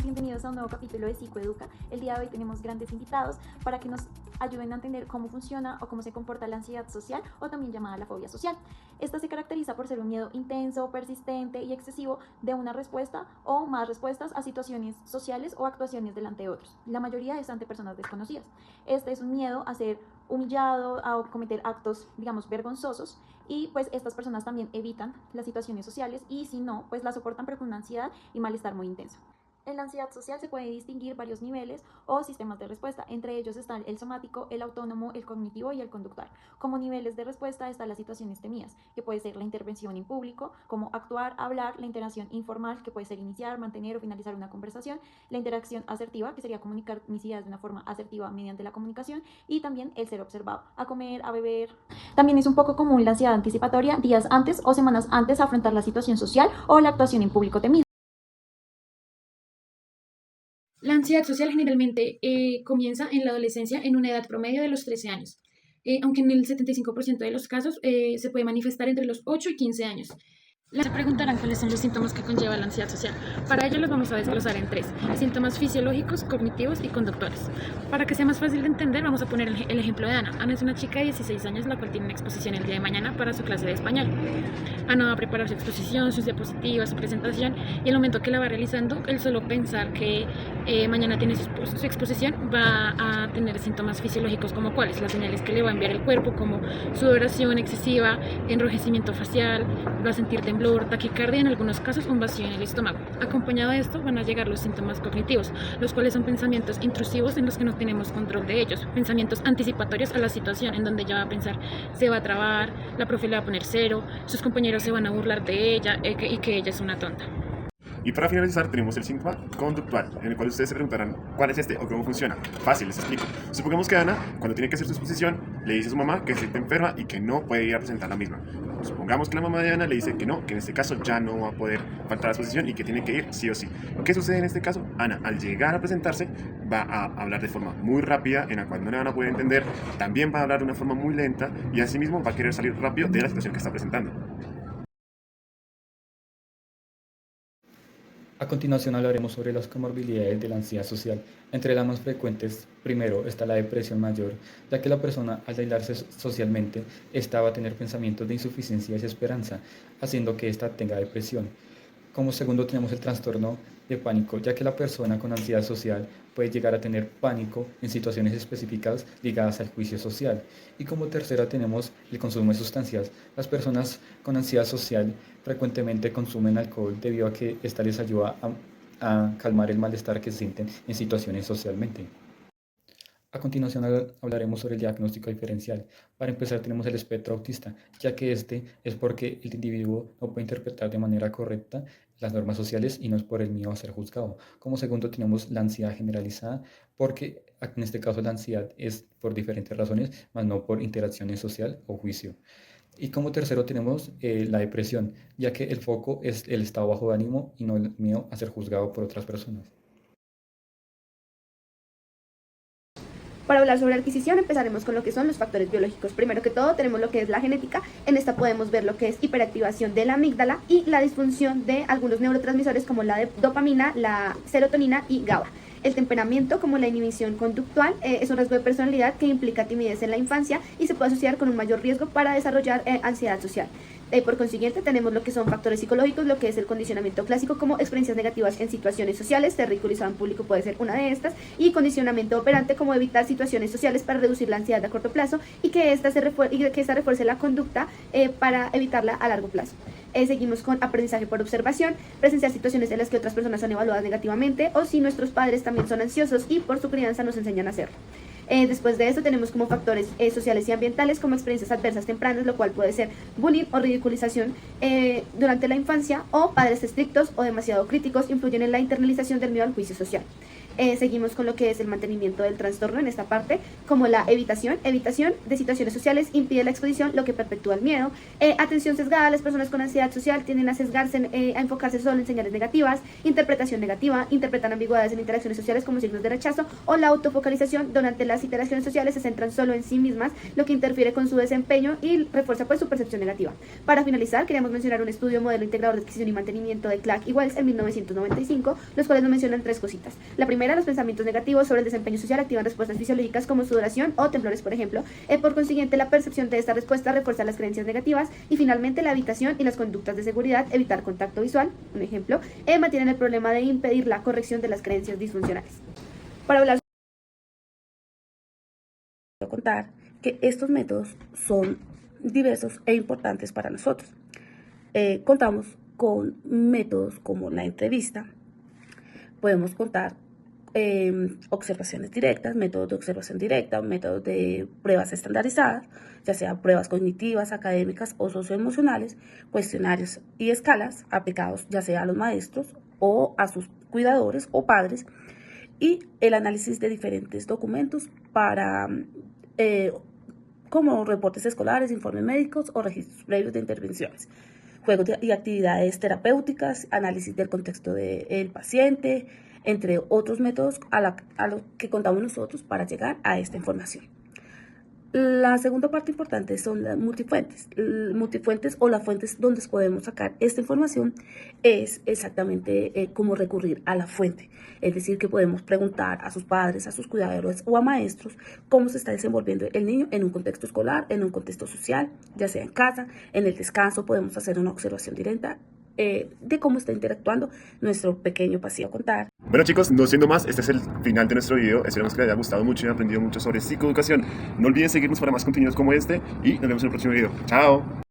bienvenidos a un nuevo capítulo de Psicoeduca. El día de hoy tenemos grandes invitados para que nos ayuden a entender cómo funciona o cómo se comporta la ansiedad social, o también llamada la fobia social. Esta se caracteriza por ser un miedo intenso, persistente y excesivo de una respuesta o más respuestas a situaciones sociales o actuaciones delante de otros. La mayoría es ante personas desconocidas. Este es un miedo a ser humillado, a cometer actos, digamos, vergonzosos, y pues estas personas también evitan las situaciones sociales, y si no, pues las soportan pero con una ansiedad y malestar muy intenso. En la ansiedad social se puede distinguir varios niveles o sistemas de respuesta. Entre ellos están el somático, el autónomo, el cognitivo y el conductual. Como niveles de respuesta están las situaciones temidas, que puede ser la intervención en público, como actuar, hablar; la interacción informal, que puede ser iniciar, mantener o finalizar una conversación; la interacción asertiva, que sería comunicar mis ideas de una forma asertiva mediante la comunicación; y también el ser observado, a comer, a beber. También es un poco común la ansiedad anticipatoria, días antes o semanas antes a afrontar la situación social o la actuación en público temida. La ansiedad social generalmente comienza en la adolescencia en una edad promedio de los 13 años, aunque en el 75% de los casos se puede manifestar entre los 8 y 15 años. Se preguntarán cuáles son los síntomas que conlleva la ansiedad social. Para ello los vamos a desglosar en tres: síntomas fisiológicos, cognitivos y conductuales. Para que sea más fácil de entender, vamos a poner el ejemplo de Ana. Ana es una chica de 16 años, la cual tiene una exposición el día de mañana para su clase de español. Ana va a preparar su exposición, sus diapositivas, su presentación, y el momento que la va realizando, el solo pensar que mañana tiene su exposición va a tener síntomas fisiológicos como cuáles: las señales que le va a enviar el cuerpo, como sudoración excesiva, enrojecimiento facial, va a sentir temblor, taquicardia, en algunos casos un vacío en el estómago. Acompañado de esto van a llegar los síntomas cognitivos, los cuales son pensamientos intrusivos en los que no tenemos control de ellos, pensamientos anticipatorios a la situación, en donde ella va a pensar se va a trabar, la profe le va a poner cero, sus compañeros se van a burlar de ella y que ella es una tonta. Y para finalizar tenemos el síntoma conductual, en el cual ustedes se preguntarán cuál es este o cómo funciona. Fácil, les explico. Supongamos que Ana, cuando tiene que hacer su exposición, le dice a su mamá que se siente enferma y que no puede ir a presentar la misma. Supongamos que la mamá de Ana le dice que no, que en este caso ya no va a poder faltar a la exposición y que tiene que ir sí o sí. ¿Qué sucede en este caso? Ana, al llegar a presentarse, va a hablar de forma muy rápida, en la cual no le van a poder entender. También va a hablar de una forma muy lenta y asimismo va a querer salir rápido de la situación que está presentando. A continuación hablaremos sobre las comorbilidades de la ansiedad social. Entre las más frecuentes, primero está la depresión mayor, ya que la persona al aislarse socialmente, esta va a tener pensamientos de insuficiencia y desesperanza, haciendo que ésta tenga depresión. Como segundo tenemos el trastorno de pánico, ya que la persona con ansiedad social puede llegar a tener pánico en situaciones específicas ligadas al juicio social. Y como tercera tenemos el consumo de sustancias. Las personas con ansiedad social frecuentemente consumen alcohol debido a que esta les ayuda a calmar el malestar que sienten en situaciones socialmente. A continuación hablaremos sobre el diagnóstico diferencial. Para empezar tenemos el espectro autista, ya que este es porque el individuo no puede interpretar de manera correcta las normas sociales y no es por el miedo a ser juzgado. Como segundo tenemos la ansiedad generalizada, porque en este caso la ansiedad es por diferentes razones, más no por interacción social o juicio. Y como tercero tenemos la depresión, ya que el foco es el estado bajo de ánimo y no el miedo a ser juzgado por otras personas. Para hablar sobre adquisición empezaremos con lo que son los factores biológicos. Primero que todo tenemos lo que es la genética. En esta podemos ver lo que es hiperactivación de la amígdala y la disfunción de algunos neurotransmisores como la de dopamina, la serotonina y GABA. El temperamento, como la inhibición conductual, es un rasgo de personalidad que implica timidez en la infancia y se puede asociar con un mayor riesgo para desarrollar ansiedad social. Por consiguiente, tenemos lo que son factores psicológicos, lo que es el condicionamiento clásico, como experiencias negativas en situaciones sociales, ser ridiculizado en público puede ser una de estas, y condicionamiento operante, como evitar situaciones sociales para reducir la ansiedad a corto plazo y que esta refuerce la conducta para evitarla a largo plazo. Seguimos con aprendizaje por observación, presenciar situaciones en las que otras personas son evaluadas negativamente, o si nuestros padres también son ansiosos y por su crianza nos enseñan a hacerlo. Después de esto tenemos como factores sociales y ambientales, como experiencias adversas tempranas, lo cual puede ser bullying o ridiculización durante la infancia, o padres estrictos o demasiado críticos influyen en la internalización del miedo al juicio social. Seguimos con lo que es el mantenimiento del trastorno en esta parte, como la evitación de situaciones sociales impide la exposición, lo que perpetúa el miedo. Atención sesgada, las personas con ansiedad social tienden a sesgarse, a enfocarse solo en señales negativas. Interpretación negativa, interpretan ambigüedades en interacciones sociales como signos de rechazo, o la autofocalización, durante las interacciones sociales se centran solo en sí mismas, lo que interfiere con su desempeño y refuerza pues su percepción negativa. Para finalizar, queríamos mencionar un estudio modelo integrador de adquisición y mantenimiento de Clark y Wells en 1995, los cuales nos mencionan 3 cositas. La primera, los pensamientos negativos sobre el desempeño social activan respuestas fisiológicas como sudoración o temblores, por ejemplo. Por consiguiente, la percepción de esta respuesta refuerza las creencias negativas. Y finalmente, la evitación y las conductas de seguridad, evitar contacto visual, un ejemplo, mantienen el problema de impedir la corrección de las creencias disfuncionales. Para hablar contar que estos métodos son diversos e importantes para nosotros. Contamos con métodos como la entrevista, podemos contar observaciones directas, métodos de observación directa, métodos de pruebas estandarizadas, ya sea pruebas cognitivas, académicas o socioemocionales, cuestionarios y escalas aplicados ya sea a los maestros o a sus cuidadores o padres, y el análisis de diferentes documentos para como reportes escolares, informes médicos o registros previos de intervenciones, juegos y actividades terapéuticas, análisis del contexto del paciente, entre otros métodos a los que contamos nosotros para llegar a esta información. La segunda parte importante son las multifuentes. Multifuentes o las fuentes donde podemos sacar esta información es exactamente cómo recurrir a la fuente. Es decir, que podemos preguntar a sus padres, a sus cuidadores o a maestros cómo se está desenvolviendo el niño en un contexto escolar, en un contexto social, ya sea en casa, en el descanso. Podemos hacer una observación directa de cómo está interactuando nuestro pequeño paciente. Contar. Bueno chicos, no siendo más, este es el final de nuestro video. Esperamos que les haya gustado mucho y hayan aprendido mucho sobre psicoeducación. No olviden seguirnos para más contenidos como este y nos vemos en el próximo video. ¡Chao!